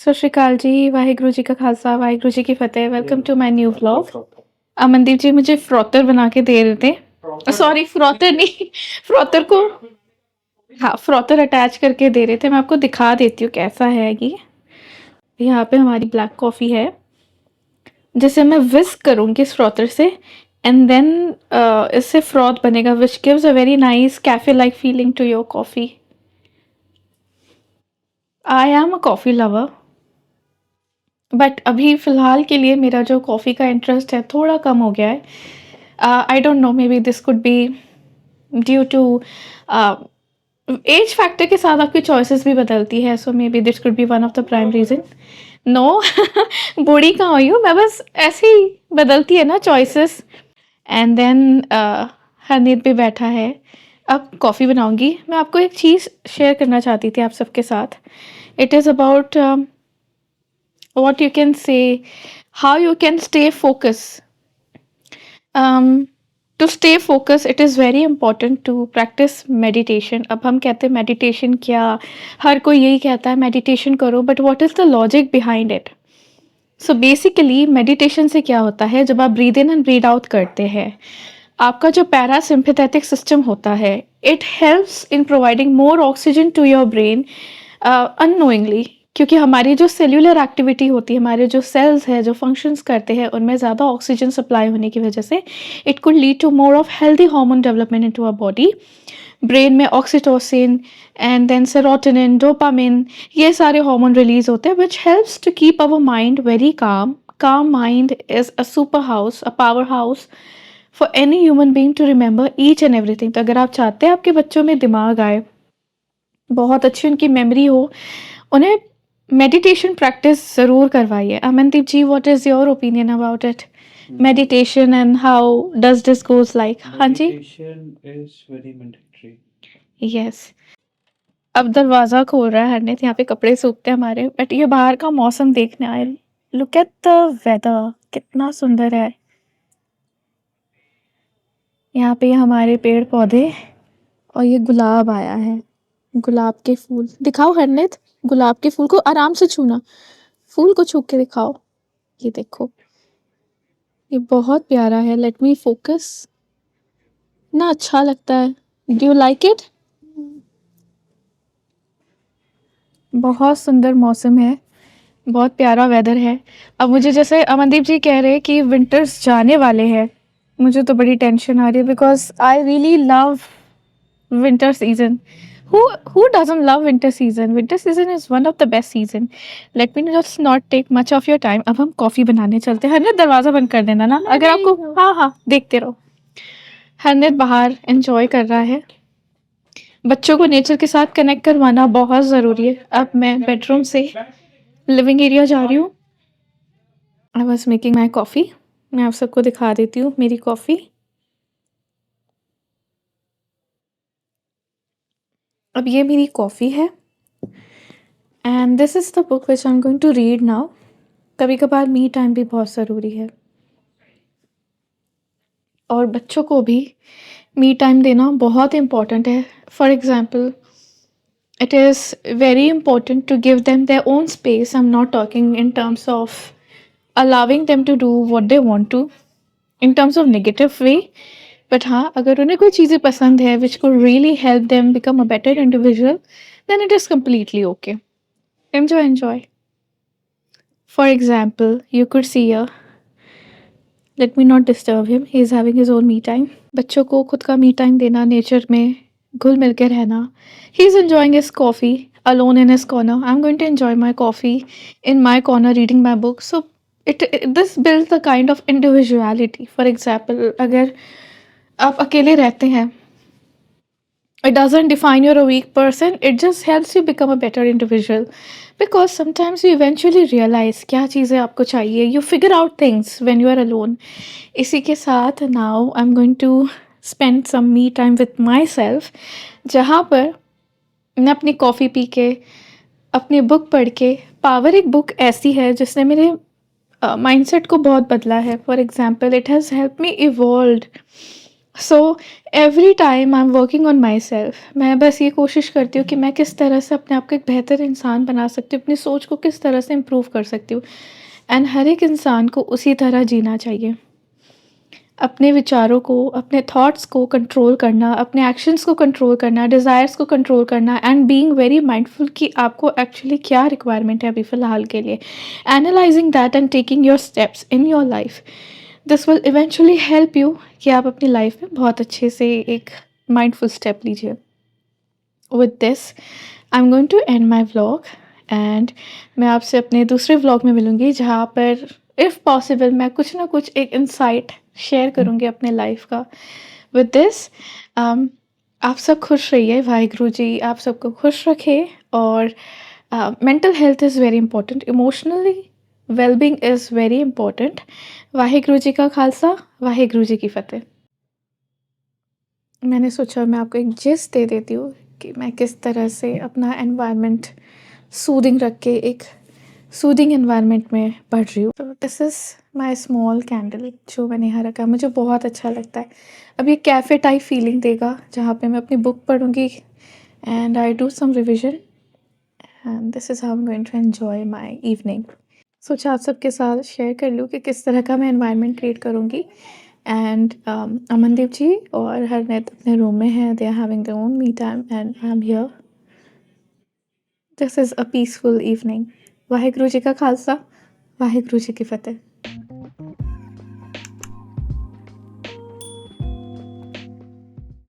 ਸਤਿ ਸ਼੍ਰੀ ਅਕਾਲ जी, वाहिगुरु जी का खालसा, वाहिगुरु जी की फ़तेह। Welcome to my new vlog. Amandeep ji मुझे फ्रॉतर बना के दे रहे थे। सॉरी फ्रॉतर नहीं, फ्रॉतर को हाँ, फ्रॉतर अटैच करके दे रहे थे। मैं आपको दिखा देती हूँ कैसा है ये। यहाँ पे हमारी ब्लैक कॉफ़ी है, जिसे मैं व्हिस्क करूँगी इस फ्रॉतर से एंड देन इससे फ्रॉथ बनेगा which gives a very nice cafe like feeling to your coffee. I am a coffee lover. But अभी फ़िलहाल के लिए मेरा जो कॉफ़ी का इंटरेस्ट है थोड़ा कम हो गया है। I don't know, maybe this could be due to age factor के साथ आपकी चॉइसेस भी बदलती है, so maybe this could be one of the prime reason. No बूढ़ी कहाँ हुई हूँ मैं, बस ऐसे ही बदलती है ना चॉइसेस। एंड देन हरनीत भी बैठा है। अब कॉफ़ी बनाऊंगी। मैं आपको एक चीज़ शेयर करना चाहती थी आप सबके साथ। It is about what you can say, how you can stay focused. To stay focused it is very important to practice meditation. अब हम कहते हैं meditation क्या, हर कोई यही कहता है meditation करो, but what is the logic behind it? So basically meditation से क्या होता है, जब आप breathe in and breathe out करते हैं, आपका जो parasympathetic system होता है, it helps in providing more oxygen to your brain unknowingly, क्योंकि हमारी जो सेल्यूलर एक्टिविटी होती है, हमारे जो सेल्स हैं जो फंक्शंस करते हैं, उनमें ज़्यादा ऑक्सीजन सप्लाई होने की वजह से it could lead to more of healthy hormone development into our body. Brain में oxytocin and then serotonin, dopamine, ये सारे हार्मोन रिलीज होते हैं which helps to keep our mind very calm. Calm mind is a super house, a power house for any human being to remember each and everything. तो अगर आप चाहते हैं आपके बच्चों में दिमाग आए, बहुत अच्छी उनकी मेमोरी हो, उन्हें मेडिटेशन प्रैक्टिस ज़रूर करवाइए। Amandeep ji, what is your opinion about it? Meditation and how does this goes like? हाँ जी? Meditation is very mandatory. Yes. अब दरवाज़ा खोल रहा है हरनेत, यहाँ पे कपड़े सूखते हैं हमारे, बट ये बाहर का मौसम देखने आए। लुक एट द वेदर, कितना सुंदर है। यहाँ पे हमारे पेड़ पौधे और ये गुलाब आया है। गुलाब के फूल दिखाओ हरनेत, गुलाब के फूल को आराम से छूना, फूल को छू के दिखाओ। ये देखो, ये बहुत प्यारा है। Let me focus. ना अच्छा लगता है। Do you like it? बहुत सुंदर मौसम है, बहुत प्यारा वेदर है। अब मुझे जैसे अमनदीप जी कह रहे हैं कि विंटर्स जाने वाले हैं, मुझे तो बड़ी टेंशन आ रही है because I really love winter season. Who doesn't love winter season? Winter season is one of the best season. Let me just not take much of your time. अब हम कॉफी बनाने चलते हैं। हरनेत दरवाजा बंद कर देना ना, अगर आपको। हाँ हाँ, देखते रहो। हरनेत बाहर एंजॉय कर रहा है। बच्चों को नेचर के साथ कनेक्ट करवाना बहुत ज़रूरी है। अब मैं बेडरूम से लिविंग एरिया जा रही हूँ। I was making my coffee. मैं आप सबको दिखा देती हूँ मेरी कॉफ़ी। अब ये मेरी कॉफ़ी है and this is the book which I am going to read now. कभी कभार मी टाइम भी बहुत ज़रूरी है और बच्चों को भी मी टाइम देना बहुत इम्पॉर्टेंट है। For example, it is very important to give them their own space. I'm not talking in terms of allowing them to do what they want to in terms of negative way, but हाँ, अगर उन्हें कोई चीज़ें पसंद है which could really help them become a better individual, then it is completely okay. Enjoy. For example, you could see a, let me not disturb him, he is having his own me time. बच्चों को खुद का me time देना, nature में घुल मिल के रहना। He is enjoying his coffee alone in his corner. I'm going to enjoy my coffee in my corner reading my book. So this builds the kind of individuality. For example, अगर आप अकेले रहते हैं, it doesn't define you're a weak person, it just helps you become a better individual, because sometimes you eventually realize क्या चीज़ें आपको चाहिए, you figure out things when you are alone. इसी के साथ now I'm going to spend some me time with myself, जहाँ पर मैं अपनी कॉफ़ी पी के, अपनी बुक पढ़ के, पावर एक बुक ऐसी है जिसने मेरे माइंडसेट को बहुत बदला है। For example, it has help me evolve so every time I am working on my self, मैं बस ये कोशिश करती हूँ कि मैं किस तरह से अपने आप को एक बेहतर इंसान बना सकती हूँ, अपनी सोच को किस तरह से इम्प्रूव कर सकती हूँ। एंड हर एक इंसान को उसी तरह जीना चाहिए। अपने विचारों को, अपने थॉट्स को कंट्रोल करना, अपने एक्शंस को कंट्रोल करना, डिज़ायर्स को कंट्रोल करना एंड बीइंग वेरी माइंडफुल कि आपको एक्चुअली क्या रिक्वायरमेंट है अभी फ़िलहाल के लिए। Analysing that and taking your steps in your life, this will eventually help you कि आप अपनी लाइफ में बहुत अच्छे से एक माइंडफुल स्टेप लीजिए। With this I am going to end my vlog and मैं आपसे अपने दूसरे व्लॉग में मिलूँगी, जहाँ पर इफ़ पॉसिबल मैं कुछ ना कुछ एक इंसाइट शेयर करूँगी अपने लाइफ का। विद दिस आप सब खुश रहिए, वाहिगुरु जी आप सबको खुश रखे। और mental health is very important, emotionally wellbeing is very important. Waheguru ji का खालसा, वाहिगुरु जी की फ़तेह। मैंने सोचा मैं आपको एक जिस्ट दे देती हूँ कि मैं किस तरह से अपना एनवायरनमेंट सूदिंग रख के एक सूदिंग एनवायरनमेंट में पढ़ रही हूँ। तो this is my small candle जो मैंने यहाँ रखा है, मुझे बहुत अच्छा लगता है। अब ये कैफ़े टाइप फीलिंग देगा जहाँ पे मैं अपनी बुक पढ़ूँगी and I do some revision and this is how I am going to enjoy my evening. सोचा आप सबके साथ शेयर कर लूँ कि किस तरह का मैं एनवायरनमेंट क्रिएट करूँगी। एंड अमनदीप जी और हरनेत अपने रूम में हैं, they are having their own me time and I am here. This is a peaceful evening. Waheguru ji का खालसा, वाहिगुरु जी की फ़तेह।